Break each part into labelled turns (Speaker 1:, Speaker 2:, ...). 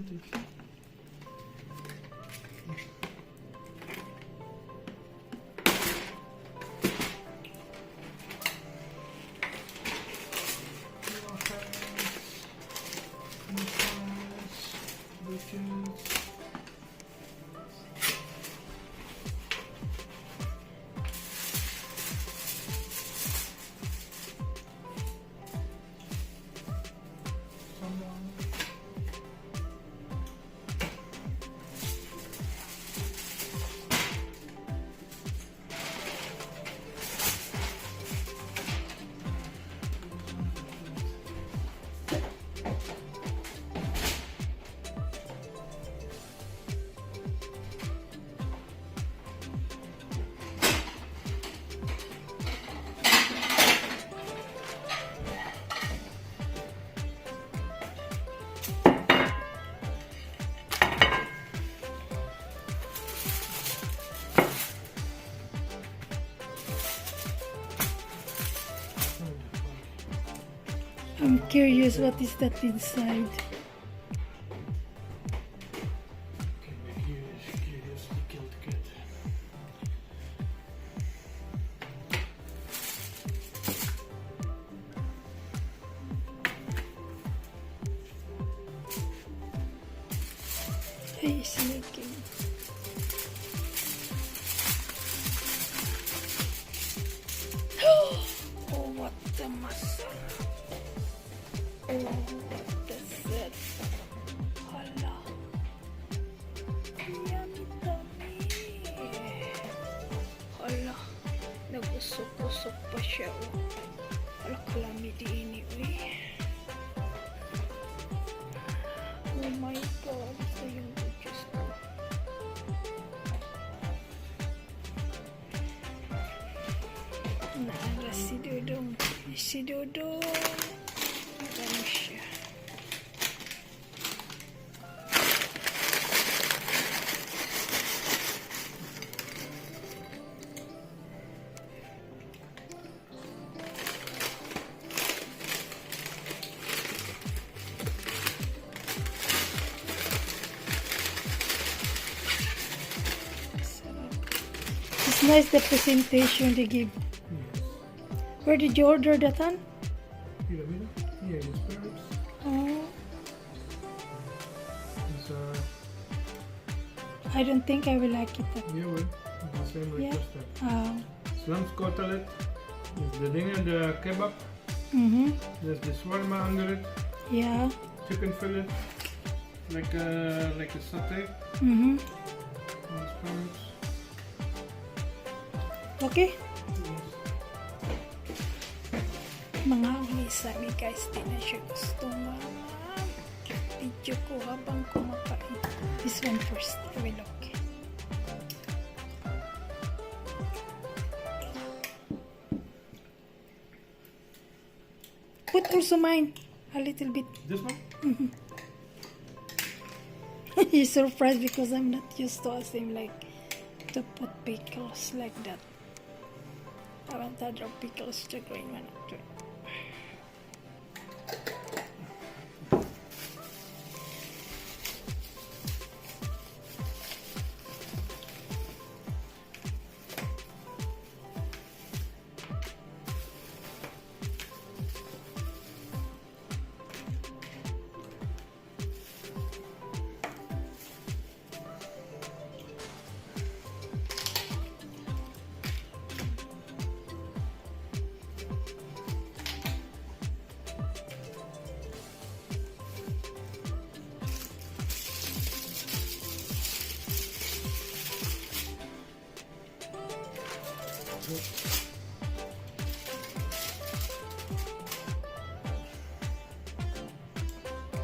Speaker 1: Pronto.
Speaker 2: I'm curious what is that inside. Hey, sneaking. Oh, what the muscle. Oh, what is it? Hala. Yummy tummy. Hala. Nagusok-usok pa siya. Oh. Hala, kalami din eh. Oh my God. Ito yung Diyos ko. Naala si Dodong. Si Dodong. Ano siya? It's nice the presentation they give. Where did you order that on?
Speaker 1: Yeah, it's Paris.
Speaker 2: Oh,
Speaker 1: It's
Speaker 2: I don't think I will like it.
Speaker 1: yeah, well, the same like
Speaker 2: Yeah.
Speaker 1: custard.
Speaker 2: Oh.
Speaker 1: Cutlet. There's the ding and the kebab. There's the shawarma under it.
Speaker 2: Yeah.
Speaker 1: Chicken fillet. Like a satay.
Speaker 2: Mm-hmm.
Speaker 1: And sprouts.
Speaker 2: Okay.
Speaker 1: Yes.
Speaker 2: Mga misa ni guys, di na siya gusto video ko habang kumakain. This one first. I will okay. Put also mine. A little bit.
Speaker 1: This one?
Speaker 2: He's surprised because I'm not used to asking like to put pickles like that. I want to drop pickles to green one after.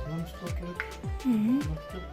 Speaker 1: Lunch cutlet.
Speaker 2: Mm-hmm.
Speaker 1: Mustard.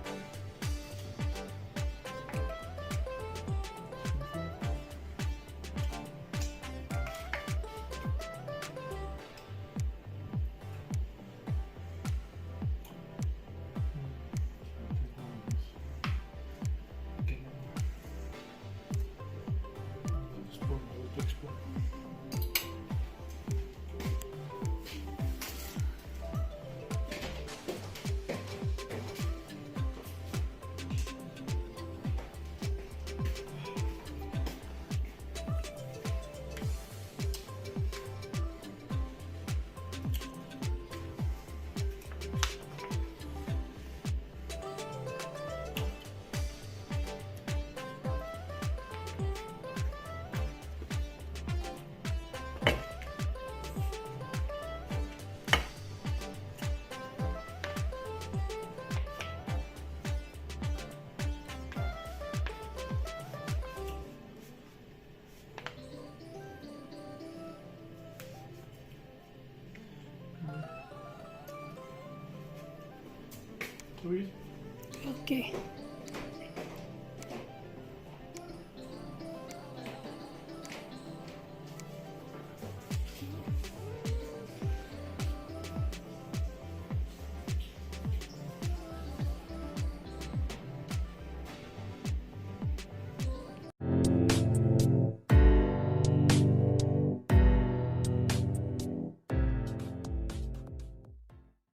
Speaker 1: Sweet.
Speaker 2: Okay.